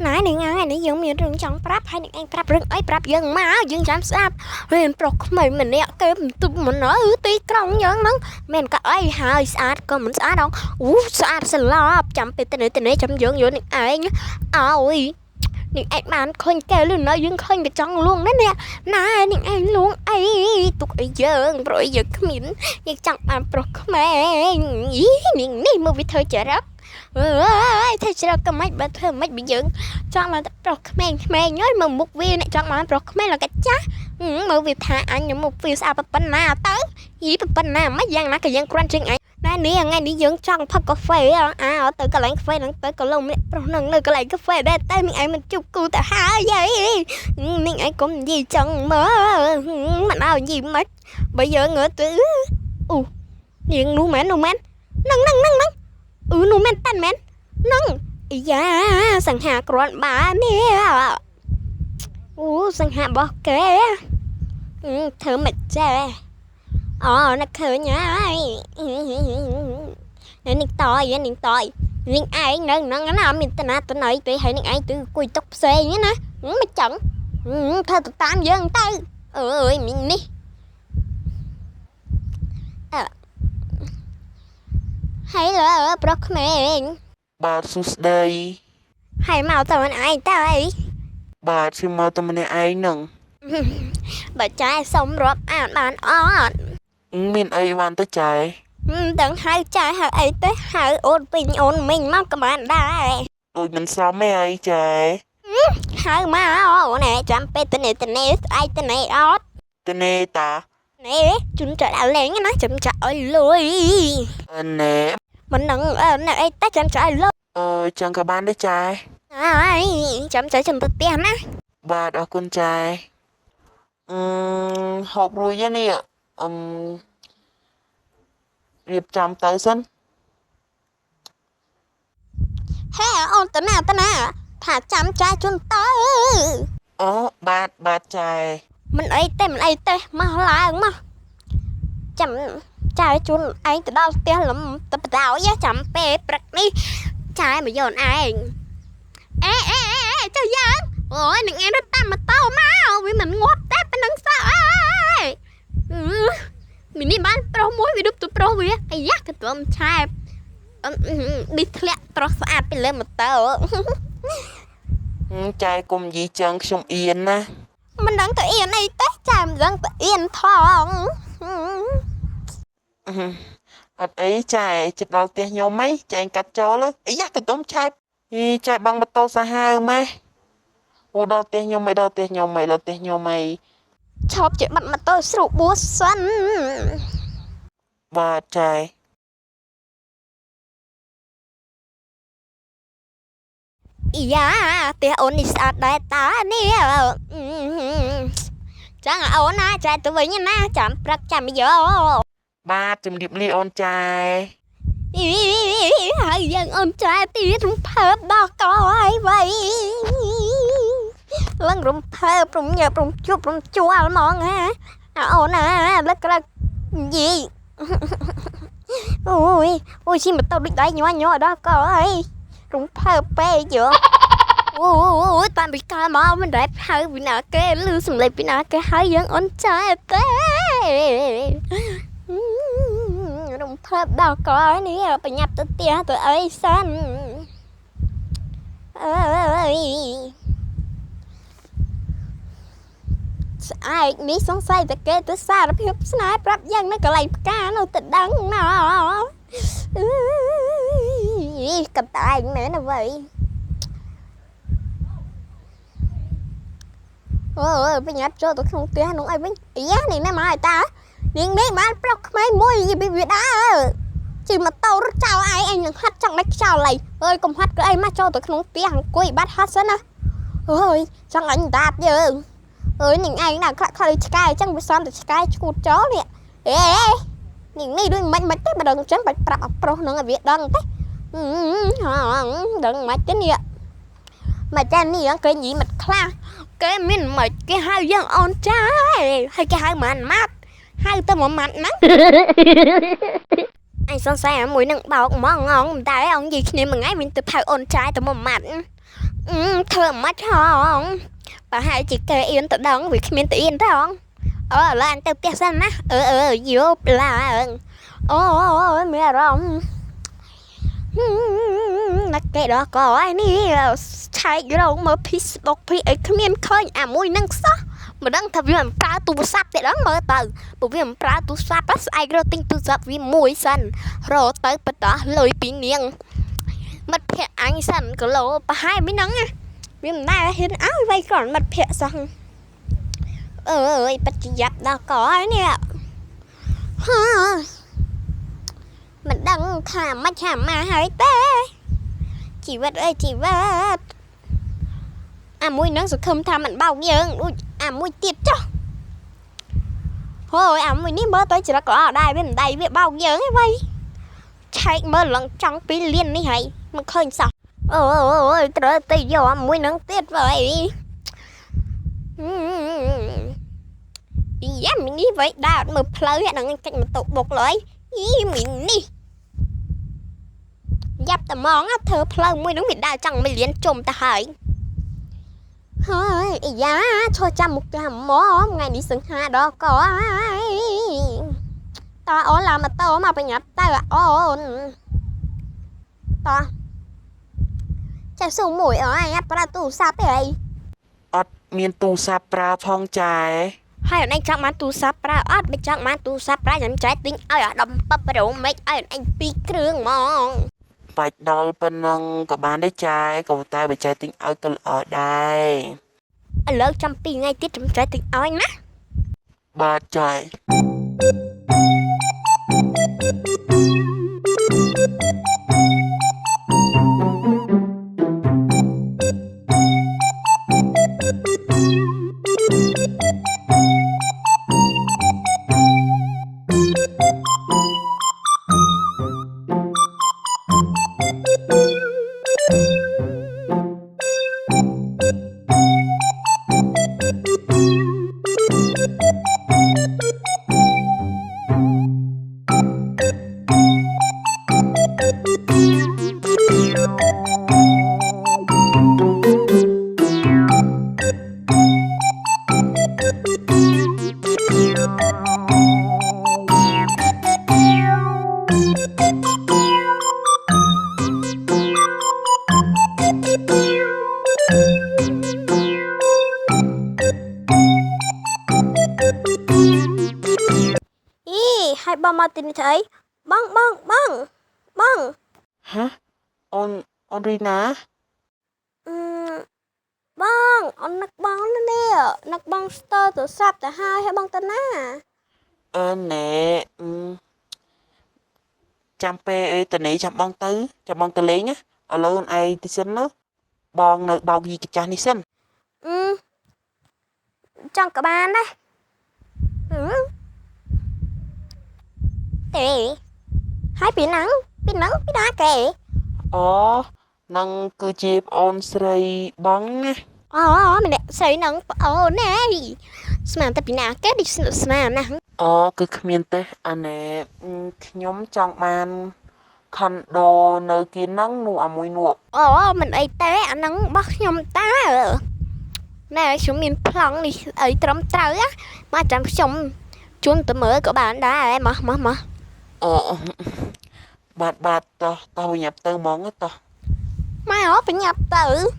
ណែនឹងថ្ងៃនេះយើងមានរឿងចង់ប្រាប់ហើយនឹងឯងប្រាប់រឿងអីប្រាប់យើងមកយើងចាំស្ដាប់រៀនប្រុសក្មេងម្នាក់គេបន្ទប់មិនអើទីក្រុងយើងហ្នឹងមិនក៏អីហើយស្អាតក៏មិនស្អាតដល់ស្អាតស្លាប់ចាំពេលទៅនេះចាំយើងយកនឹងឯងអើយនឹងឯងបានឃើញគេឬនៅយើងឃើញតែចង់លួងនេះណែនឹងឯងលួងអីទុកអីយើងព្រោះយើងគ្មានយើងចង់បានប្រុសក្មេងយីនឹងនេះមើលវាធ្វើចរិតអើយធ្វើច្រកមិនបើធ្វើមិនបើយើងចង់មកប្រុសក្មេងហើយមើលមុខវាអ្នកចង់មកប្រុសក្មេងឡើងកាចាស់មើលវាថាអញមុខវាស្អាតប៉ុណ្ណាទៅយីប៉ុណ្ណាមិនយ៉ាងណាក៏យើងគ្រាន់ជាងឯងណែនេះថ្ងៃនេះយើងចង់ផឹកកាហ្វេទៅកន្លែងកាហ្វេហ្នឹងទៅក៏លោម្នាក់ប្រុសហ្នឹងនៅកន្លែងកាហ្វេដែរតែនេះឯងមិនជប់គូទៅហើយនេះឯងកុំនិយាយចង់មើលមិនឲ្យនិយាយមិនបើយើងងើទៅអូនាងនោះមែនហ្នឹងនោះមែនតាន់មែនហ្នឹងអាយ៉ាសង្ហាគ្រាន់បាននេះអូសង្ហារបស់គេធ្វើមិនចេះអូនឹកឃើញហើយនេះតយនេះឯងនៅហ្នឹងណាមានតាណាតណៃទេហើយនេះឯងទៅគួយតុកផ្សេងណាមិនចឹងធ្វើទៅតាមយើងទៅអើយមីងនេះហើយលើប្រុសក្មេងបាទសួស្ដីហើយមកតើមិនឯងទៅអីបាទជិះមកតែម្នាក់ឯងហ្នឹងបើចែសុំរាប់អានបានអត់មានអីបានទៅចែដឹងហៅចែហៅអីទៅហៅអូនពេញអូនមីងមកក៏បានដែរដូចមិនសមទេអីចែហៅមកអូនចាំពេលទៅនេះស្អែកទៅនេះអត់ទៅនេះតានេះជូនចាក់ដល់លេងណាចាំចាក់អុយលុយណែមិននឹងអីតែចាំចាក់អុយលុយចឹងក៏បានដែរចែហើយចាំចាក់ចំទៅផ្ទះណាបាទអរគុណចែហូបរួយនេះរៀបចំទៅសិនហេអូនតាណាថាចាំចាយជូនទៅអូបាទចែមិនអីទេមកឡើងមកចាំចាយជូនឯងទៅដល់ផ្ទះលំទៅបដោយចាំពេលព្រឹកនេះចាយមកយកឯងអេចុះយើងអូយនឹងឯងរត់តាមម៉ូតូមកវាមិនងាប់ទេប៉ុណ្ណឹងសោះអើយមីនេះបានប្រុសមួយវាឌុបទៅប្រុសវាអាយ៉ាកន្ទំឆែបប៊ីធ្លាក់ប្រុសស្អាតពីលើម៉ូតូចែកុំយីចឹងខ្ញុំអៀនណាមិនដឹងទៅអៀនអីទេចាមិនដឹងទៅអៀនផងអត់អីចែចិត្តដល់ផ្ទះខ្ញុំហីចែកាត់ចោលអាយ៉ាកន្ទំឆែបចែបងម៉ូតូសាហាវម៉េះអូដល់ផ្ទះខ្ញុំឈប់ជាបាត់ម៉ូតូស្រួលបួសសិនបាទចែយ៉ាផ្ទះអូននេះស្អាតដែរតានេះចឹងអូនណាចែទៅវិញណាចាំព្រឹកចាំយកបាទជំរាបលាអូនចែហើយយើងអូនចែទៀតរំភើបដល់កហើយវ៉ៃឡើងរំភើបព្រមញើព្រមជួបព្រមជួលហ្មងហ៎អូនណាលឹកយីអូយជិះម៉ូតូដូចដៃញ័រដល់កហើយរំភើបពេកយោអូយតាមពីកាលមកមិនដែលហៅពីណាគេឮសំឡេងពីណាគេហើយយើងអូនចែទេរំភើបដល់កនេះបញ្ញាប់ទៅផ្ទះទៅអីសិនអើយស្អែកនេះសង្ស័យតែគេទៅសារភាពស្នេហ៍ប្រាប់យ៉ាងនៅកន្លែងផ្កានៅទៅដឹងណកតឯងមែនអ្វីបញ្ញាប់ចូលទៅក្នុងផ្ទះនោះអីវិញអាយ៉ានេះណែមកឲ្យតានាងនេះបានប្រុសក្មេងមួយវាដើរជិះម៉ូតូរត់ចោលឯងនឹងហាត់ចង់ដាច់ខ្យល់ហើយកុំហាត់ក៏អីមកចូលទៅក្នុងផ្ទះអង្គុយបាត់ហាត់សិនណាចង់អញដាតយើងនាងឯងណាខ្លះឆ្កែអញ្ចឹងវាសំតែឆ្កែឈួតចោលនេះនាងនេះដូចមិនទេបើដឹងអញ្ចឹងបាច់ប្រាប់អាប្រុសនឹងឲ្យវាដឹងទេដឹងមិនទេនេះមកតែនេះគេញីមិនខ្លះគេមានមិនគេហៅយើងអូនចាហើយគេហៅម៉ាត់ហៅទៅមួយម៉ាត់ហ្នឹងអញសង្ស័យមួយនឹងបោកហ្មងតែអង្គនិយាយគ្នាមួយថ្ងៃវិញទៅហៅអូនចាទៅមួយម៉ាត់ thơ mắt hòn bà hai chỉ kể yên tự đắng vì khi miền tự yên đó là anh tự tiếc xem á vô là mẹ rongนักเกดก็ไอ้นี่ใช้เรามาพิสบอกพี่ไอ้ขมิ้นเคยมวยนั่งซะมาดังทำวิ่งปลาตัวซับแต่ดังมาเตอบอกวิ่งปลาตัวซับปัสไอ้เราติ้งตัวซับวิ่งมวยสันรอเตอปะตาเลยปีเนียงมัดเพะอังสันก็โลปะให้ไม่นังอ่ะวิ่งได้เห็นอ้าวไว้ก่อนมัดเพะสังปัจจัยđó cóไอ้เนี่ยมันดังขามาฉามมาหายเต้ชีวิตเอ้ยชีวิตมวยนังสุขมทำมันเบาเยิงมวยติดจ้ะโอ้ยมวยนี่เมื่อtới chỉ là cóได้bên đây việc bao nhiêu ấy vậy chạy mơ lần trong pi liên này hay mà khơi sao ôi trời tây vô mวยnắng tiết vậy dám mình đi vậy đã mà plei nắng cạnh mà tụ bột lại mình điยับแต่มองเธอเพลิงมวยน้องมิดได้จังไม่เลี้ยนจมแต่หายเฮ้ยไอ้ยาช่วยจำมุกจำหมอไงนี่สึงหาดอกก็ตาอ๋อลามาโตมาไปงับตาอ๋อนตาจะสูงหมวยอ๋อไอ้ประตูซับไปอดเมียนตูซาปลาพองใจให้anh chắc mà tu sắp ra ớt mới chắc mà tu sắp ra nhận trái tiếng ơi đầm bắp đầu mấy anh pi kêu mong ไปดอลปนังกับบ้านได้ใจกับตายไปใจติ้งเอาตลอดได้เลิกจำปีไงติดจำใจติดเอาเองนะบาดใจให้บอมมาตินเฉยบ้องฮะออนรีนะบ้องเอานักบ้องนั่นเนี่ยนักบ้องสเตอร์ตัวซับแต่ห้าให้บ้องตาหน้าแหน่จำเปตัวนี้จำบ้องตื้อจำบ้องตัวเล็กนะเอาเลยไอ้ที่เส้นเนาะบ้องเนื้อบ้องgì cái chaนี่เส้นจังกับบ้านได้เต๋ให้ปีนังพี่ดาเก๋นังคือจีบออนใส่บ้องนะมันเนี่ยใส่นังแน่สมานแต่ปีนาเก๋ดิสมานนะคือขมิ้นเต้อันนี้ย้อมจังมันคันโดเนื้อกินนังหนูมวยหนูมันไอเต้อันนังบักยมตาแน่chúng mình plong đi ấy trống trời á mà chẳng xong chuông tụi mở của bạn đã mà bạt tao nhập từ món á tao mai ó phải nhập từ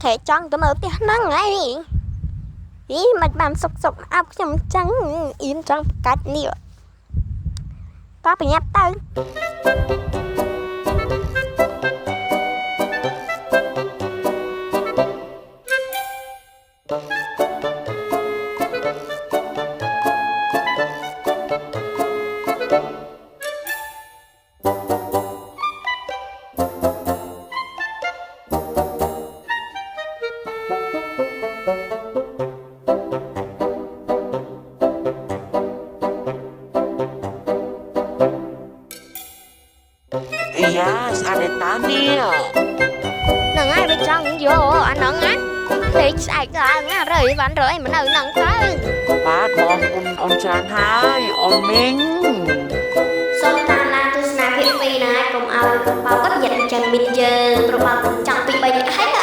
thể chọn tụi mở tiếng nắng ngay ý mặt bàn sọc áp trong trắng yên trong cát nhiều tao phải nhập từ Yes, ada tanya. Nâng ai bên trong vô, anh nâng á. Thì chạy cả ngã rơi bạn rơi mà nâng nâng tới. Bát bom on chan hai, on minh. Xong ta là tôi snap hiện vì này cùng ao cùng bao cấp dịch chân bình giờ, rồi bao cùng chẳng bị bệnh hay